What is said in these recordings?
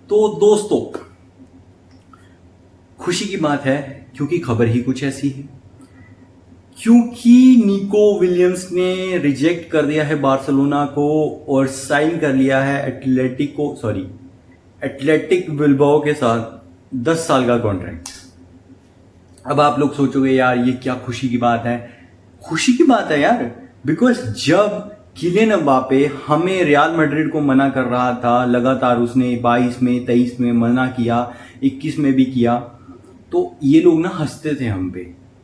तो दोस्तों, खुशी की बात है क्योंकि खबर ही कुछ ऐसी है, क्योंकि निको विलियम्स ने रिजेक्ट कर दिया है बार्सिलोना को और साइन कर लिया है एथलेटिक बिल्बाओ के साथ 10 साल का कॉन्ट्रैक्ट। अब आप लोग सोचोगे यार ये क्या खुशी की बात है। खुशी की बात है यार, बिकॉज जब किलियन एम्बापे हमें रियल मैड्रिड को मना कर रहा था, लगातार उसने 22 में 23 में मना किया, 21 में भी किया, तो ये लोग ना हंसते थे हम पे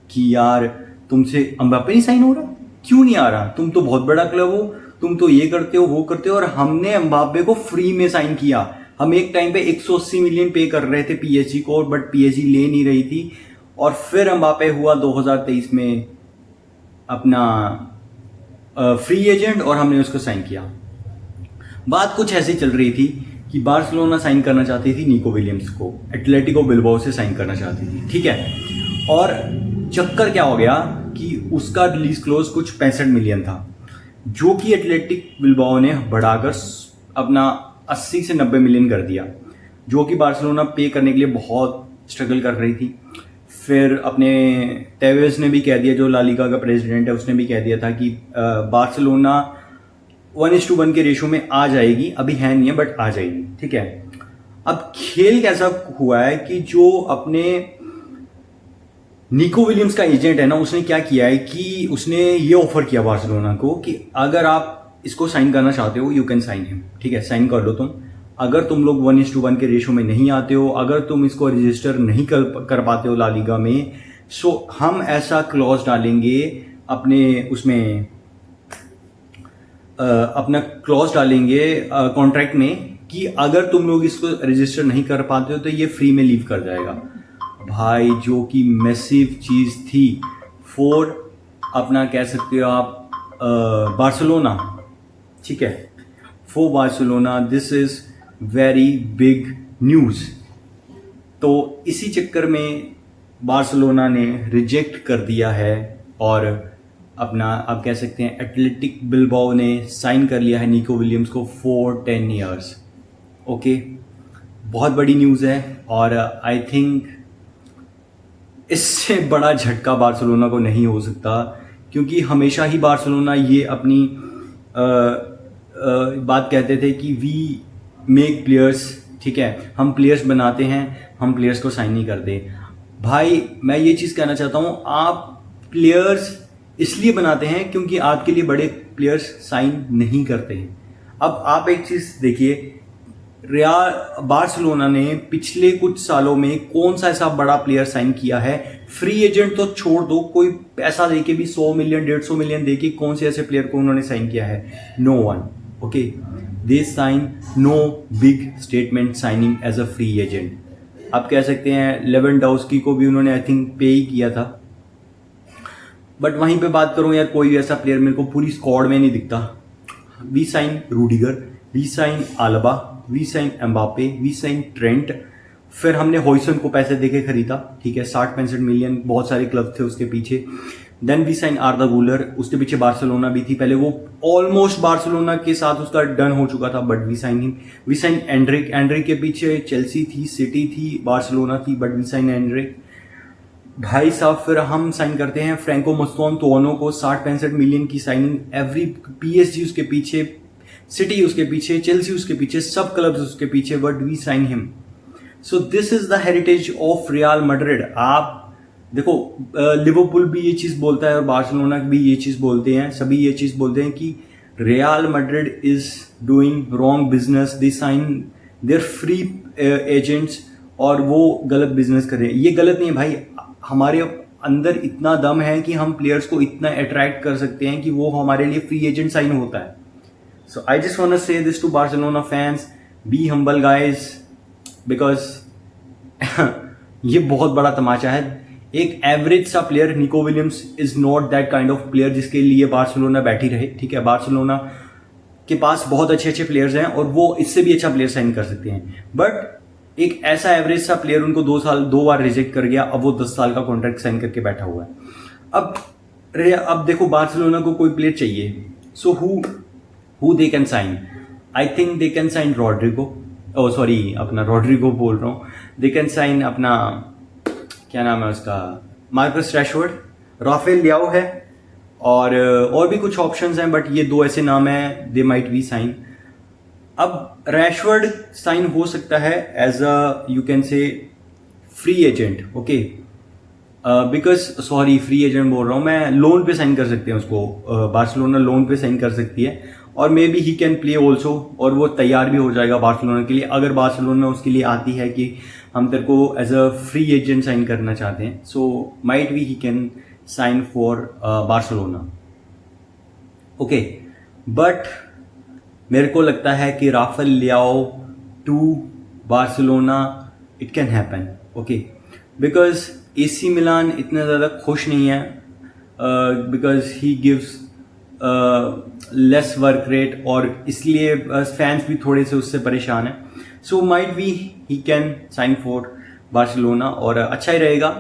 कि यार तुमसे एम्बापे नहीं साइन हो रहा, क्यों नहीं आ रहा, तुम तो बहुत बड़ा क्लब हो, तुम तो ये करते हो वो करते हो। और हमने एम्बापे को फ्री में साइन किया। हम एक टाइम पे 180 मिलियन पे कर रहे थे पीएसजी को, बट पीएसजी ले नहीं रही थी। और फिर एम्बापे हुआ 2023 में अपना फ्री एजेंट और हमने उसको साइन किया। बात कुछ ऐसी चल रही थी कि बार्सिलोना साइन करना चाहती थी निको विलियम्स को, एटलेटिको बिल्बाओ से साइन करना चाहती थी, ठीक है। और चक्कर क्या हो गया कि उसका रिलीज क्लोज कुछ 65 मिलियन था, जो कि एटलेटिक बिल्बाओ ने बढ़ाकर अपना 80 से 90 मिलियन कर दिया, जो कि बार्सिलोना पे करने के लिए बहुत स्ट्रगल कर रही थी। फिर अपने टेवेस ने भी कह दिया, जो ला लीगा का प्रेसिडेंट है, उसने भी कह दिया था कि बार्सिलोना 1:1 के रेशो में आ जाएगी, अभी है नहीं है बट आ जाएगी, ठीक है। अब खेल कैसा हुआ है कि जो अपने निको विलियम्स का एजेंट है ना, उसने क्या किया है कि उसने ये ऑफर किया बार्सिलोना को कि अगर आप इसको साइन करना चाहते हो यू कैन साइन हिम, ठीक है, साइन कर लो तुम। अगर तुम लोग 1:1 के रेशो में नहीं आते हो, अगर तुम इसको रजिस्टर नहीं कर पाते हो ला लीगा में, सो हम ऐसा क्लॉज डालेंगे अपने उसमें अपना क्लॉज डालेंगे कॉन्ट्रैक्ट में कि अगर तुम लोग इसको रजिस्टर नहीं कर पाते हो तो ये फ्री में लीव कर जाएगा। भाई जो कि मैसिव चीज थी फॉर अपना कह सकते हो आप बार्सिलोना, ठीक है, for Barcelona this is very big news. तो इसी चक्कर में बार्सिलोना ने रिजेक्ट कर दिया है और अपना आप कह सकते हैं एटलेटिक बिल्बाओ ने साइन कर लिया है निको विलियम्स को फॉर 10 ईयर्स। ओके, बहुत बड़ी न्यूज़ है और आई थिंक इससे बड़ा झटका बार्सिलोना को नहीं हो सकता, क्योंकि हमेशा ही बार्सिलोना ये अपनी बात कहते थे कि वी मेक प्लेयर्स, ठीक है, हम प्लेयर्स बनाते हैं, हम प्लेयर्स को साइन नहीं करते। भाई मैं ये चीज़ कहना चाहता हूँ, आप प्लेयर्स इसलिए बनाते हैं क्योंकि आपके लिए बड़े प्लेयर्स साइन नहीं करते हैं। अब आप एक चीज़ देखिए, बार्सिलोना ने पिछले कुछ सालों में कौन सा ऐसा बड़ा प्लेयर साइन किया है, फ्री एजेंट तो छोड़ दो, कोई पैसा देके भी 100 मिलियन 150 मिलियन देके कौन से ऐसे प्लेयर को उन्होंने साइन किया है? No one. Okay, they sign no big statement signing as a free agent. आप कह सकते हैं लेवेंडोव्स्की को भी उन्होंने आई थिंक पे ही किया था, बट वहीं पे बात करूं यार, कोई ऐसा प्लेयर मेरे को पूरी स्क्वाड में नहीं दिखता। We sign Rudiger, we sign Alba, we sign Mbappe, we sign Trent, फिर हमने हॉयसन को पैसे देके खरीदा, ठीक है, 60-65 मिलियन, बहुत सारे क्लब थे उसके पीछे। देन वी साइन आर्दा गुलर, उसके पीछे बार्सिलोना भी थी, पहले वो ऑलमोस्ट बार्सिलोना के साथ उसका डन हो चुका था, but we sign him. We sign Endrick के पीछे चेल्सी थी, सिटी थी, बार्सिलोना थी, बट वी साइन एंड्रिक। भाई साहब फिर हम साइन करते हैं फ्रैंको मस्तोन को, 60-65 मिलियन की साइनिंग, एवरी पीएसजी उसके पीछे, सिटी उसके पीछे, चेल्सी उसके पीछे, सब क्लब्स उसके पीछे, but we sign him. So this is the heritage of Real Madrid. आप देखो, लिवरपूल भी ये चीज बोलता है और बार्सिलोना भी ये चीज बोलते हैं, सभी ये चीज बोलते हैं कि Real Madrid is doing wrong business, they sign their free agents और वो गलत बिजनेस कर रहे हैं। ये गलत नहीं है भाई, हमारे अंदर इतना दम है कि हम प्लेयर्स को इतना अट्रैक्ट कर सकते हैं कि वो हमारे लिए फ्री एजेंट साइन होता है। So I just want to say this to Barcelona fans, be humble guys, because ये बहुत बड़ा तमाचा है। एक एवरेज सा player Nico Williams is not that kind of player जिसके लिए बार्सिलोना बैठी रहे, ठीक है। बार्सिलोना के पास बहुत अच्छे अच्छे प्लेयर्स हैं और वो इससे भी अच्छा प्लेयर साइन कर सकते हैं, बट एक ऐसा एवरेज सा प्लेयर उनको 2 बार रिजेक्ट कर गया, अब वो 10 साल का कॉन्ट्रैक्ट साइन करके बैठा हुआ है। अब देखो बार्सिलोना को कोई प्लेयर चाहिए, so who they can sign? I think they can sign Rodrigo, oh sorry, अपना रॉड्रिगो बोल रहा हूँ, दे कैन साइन अपना, क्या नाम है उसका, मार्कस रैशवर्ड, राफेल लियाओ है, और भी कुछ ऑप्शंस हैं, बट ये दो ऐसे नाम हैं, दे माइट बी साइन। अब रैशवर्ड साइन हो सकता है as a you can say free agent, okay, because sorry free agent बोल रहा हूँ मैं, लोन पे साइन कर सकते हैं उसको, बार्सिलोना लोन पे साइन कर सकती है, और may be he can play also, और वो तैयार भी हो जाएगा बार्सिलोना के लिए, अगर बार्सिलोना उसके लिए आती है कि हम तेरे को as a free agent sign करना चाहते हैं, so might be he can sign for Barcelona, okay. But मेरे को लगता है कि Rafael Leao to Barcelona, it can happen, okay, because AC Milan इतना ज़्यादा खुश नहीं है, because he gives less work rate, और इसलिए फैंस भी थोड़े से उससे परेशान हैं, so might be he can sign for Barcelona, और अच्छा ही रहेगा।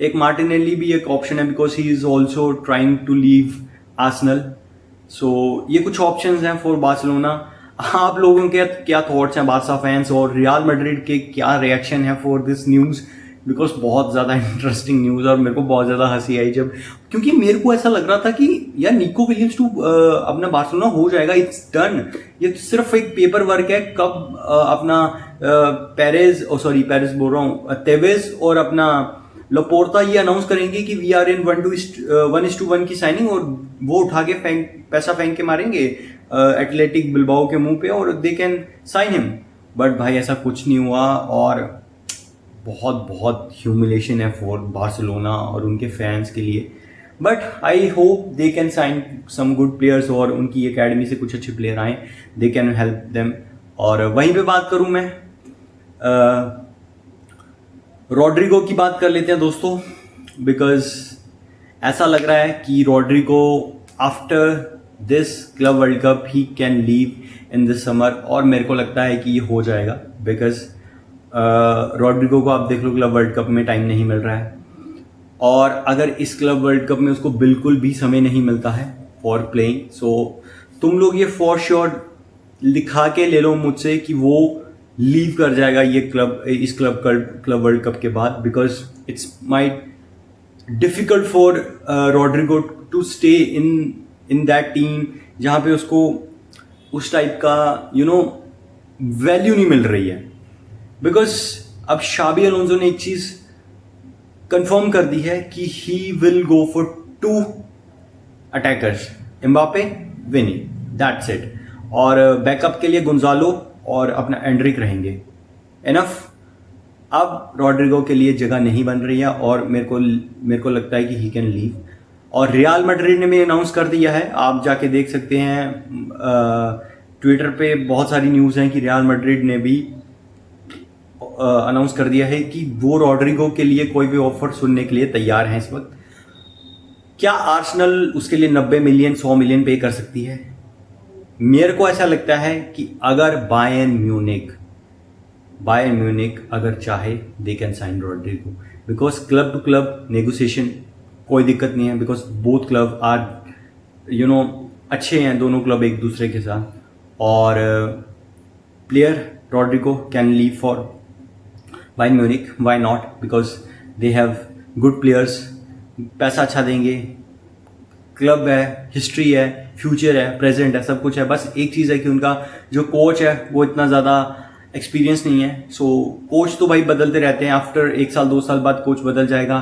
एक मार्टिनेली भी एक ऑप्शन है, because he is also trying to leave Arsenal, so ये कुछ ऑप्शंस हैं फॉर बार्सिलोना। आप लोगों के क्या थॉट्स हैं बार्सा फैंस, और रियल मैड्रिड के क्या रिएक्शन है फॉर दिस न्यूज़, बिकॉज बहुत ज़्यादा इंटरेस्टिंग न्यूज़, और मेरे को बहुत ज़्यादा हंसी आई जब, क्योंकि मेरे को ऐसा लग रहा था कि यार निको विलियम्स टू अपना बार्सिलोना हो जाएगा, इट्स डन, ये सिर्फ एक पेपर वर्क है। कब अपना पेरेज बोल रहा हूँ, तेवेज और अपना लपोर्ता ये अनाउंस करेंगे कि वी आर इन 1:1 की साइनिंग, और वो उठा के पैसा फेंक के मारेंगे एथलेटिक बिल्बाओ के मुंह पे, और they can sign him, but भाई ऐसा कुछ नहीं हुआ, और बहुत बहुत ह्यूमिलेशन है फॉर बार्सिलोना और उनके फैंस के लिए। But I hope they can sign some good players, और उनकी एकेडमी से कुछ अच्छे प्लेयर आए, दे कैन हेल्प देम। और वहीं पे बात करूं मैं, रॉड्रिगो की बात कर लेते हैं दोस्तों, बिकॉज ऐसा लग रहा है कि Rodrigo after this club world cup he can leave in this summer, और मेरे को लगता है कि ये हो जाएगा, बिकॉज रॉड्रिगो को आप देख लो क्लब वर्ल्ड कप में टाइम नहीं मिल रहा है, और अगर इस क्लब वर्ल्ड कप में उसको बिल्कुल भी समय नहीं मिलता है फॉर प्लेइंग, सो तुम लोग ये फॉर श्योर लिखा के ले लो मुझसे कि वो लीव कर जाएगा ये इस क्लब वर्ल्ड कप के बाद, because it's might difficult for Rodrigo to stay in that team जहाँ पे उसको उस टाइप का वैल्यू नहीं मिल रही है। बिकॉज अब शाबी अलोंसो ने एक चीज कंफर्म कर दी है कि he will go for 2 attackers, Mbappe, Vini, that's it, और बैकअप के लिए गुंजालो और अपना एंड्रिक रहेंगे, एनफ। अब रॉड्रिगो के लिए जगह नहीं बन रही है, और मेरे को लगता है कि ही कैन लीव, और रियल मैड्रिड ने भी अनाउंस कर दिया है, आप जाके देख सकते हैं ट्विटर पे बहुत सारी न्यूज़ हैं कि रियल मैड्रिड ने भी अनाउंस कर दिया है कि वो रॉड्रिगो के लिए कोई भी ऑफर सुनने के लिए तैयार हैं इस वक्त। क्या आर्सेनल उसके लिए 90 मिलियन 100 मिलियन पे कर सकती है? मेरे को ऐसा लगता है कि अगर बायर्न म्यूनिक अगर चाहे they can sign Rodrigo, because club to club negotiation कोई दिक्कत नहीं है, बिकॉज बोथ क्लब आर अच्छे हैं दोनों क्लब एक दूसरे के साथ, और player Rodrigo can leave for Bayern Munich, why not, because they have good players, पैसा अच्छा देंगे, क्लब है, हिस्ट्री है, फ्यूचर है, प्रेजेंट है, सब कुछ है। बस एक चीज़ है कि उनका जो कोच है वो इतना ज़्यादा एक्सपीरियंस नहीं है, सो कोच तो भाई बदलते रहते हैं, आफ्टर 1 साल 2 साल बाद कोच बदल जाएगा।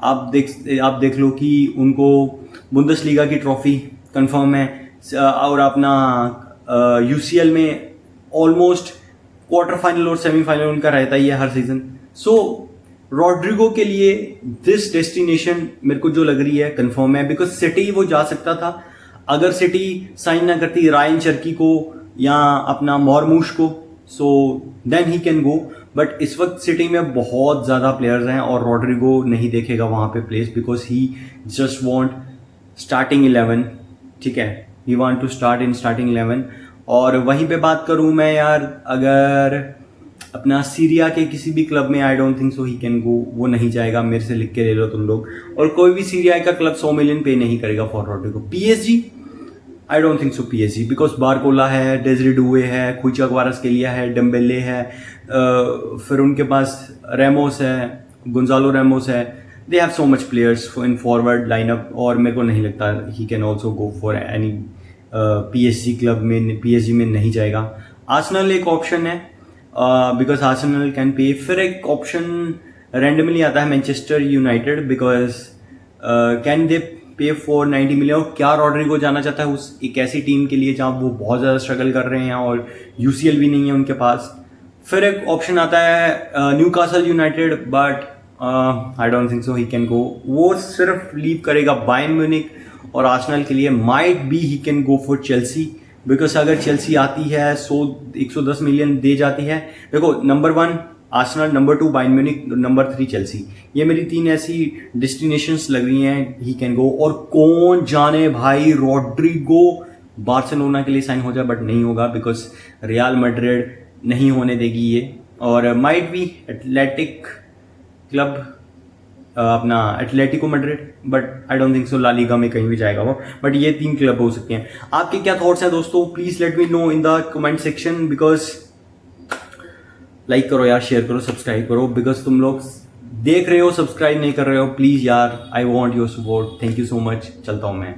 आप देख लो कि उनको बुंदेसलीगा की ट्रॉफी कंफर्म है, और अपना UCL में ऑलमोस्ट क्वार्टर फाइनल और सेमीफाइनल उनका रहता ही है हर सीजन। सो रॉड्रिगो के लिए दिस डेस्टिनेशन मेरे को जो लग रही है कंफर्म है, बिकॉज सिटी वो जा सकता था, अगर सिटी साइन ना करती रायन चर्की को या अपना मॉरमूश को, so then he can go. But इस वक्त सिटी में बहुत ज़्यादा प्लेयर्स हैं और रॉड्रिगो नहीं देखेगा वहाँ पे place, because he just want starting 11, ठीक है, he want to start in starting 11। और वहीं पे बात करूँ मैं यार, अगर अपना सीरिया के किसी भी क्लब में, आई don't think so he can गो, वो नहीं जाएगा, मेरे से लिख के ले लो तुम लोग। और कोई भी सीरिया का क्लब 100 मिलियन पे नहीं करेगा for Rodrigo. PSG, I don't think so PSG, because Barcola है, डेजरी डुए है, खुइचा क्वारास्केलिया है, डेम्बेले है, फिर उनके पास रेमोस है, गोंजालो रेमोस है. They have so much players in forward lineup, और मेरे को नहीं लगता he can also go for any PSG club में. पीएसजी में नहीं जाएगा. आर्सेनल एक ऑप्शन है, बिकॉज आर्सेनल कैन पे. फिर एक ऑप्शन रैंडमली आता है Manchester United, because can they पे फॉर 90 मिलियन. क्या रॉड्रिगो जाना चाहता है उस एक ऐसी टीम के लिए जहां वो बहुत ज़्यादा स्ट्रगल कर रहे हैं और यूसीएल भी नहीं है उनके पास. फिर एक ऑप्शन आता है Newcastle United, but I don't think so he can गो. वो सिर्फ लीव करेगा बायर्न म्यूनिख और आर्सेनल के लिए. Might be he can go for Chelsea, because अगर चेल्सी आती है 110 मिलियन दे जाती है. देखो, number 1 Arsenal, number 2 Bayern Munich, number 3 Chelsea. ये मेरी 3 ऐसी डेस्टिनेशंस लग रही हैं ही कैन गो. और कौन जाने भाई, रॉड्रिगो बार्सिलोना के लिए साइन हो जाए, बट नहीं होगा बिकॉज रियल मैड्रिड नहीं होने देगी ये. और माइट बी एथलेटिक क्लब, अपना Atletico Madrid, but I don't think so La Liga में कहीं भी जाएगा वो. बट ये 3 क्लब हो सकते हैं. आपके क्या थॉट्स हैं दोस्तों? Please let me know in the comment section, because like करो यार, शेयर करो, सब्सक्राइब करो, बिकॉज तुम लोग देख रहे हो, सब्सक्राइब नहीं कर रहे हो. प्लीज यार, I want your support. Thank you so much. चलता हूं मैं.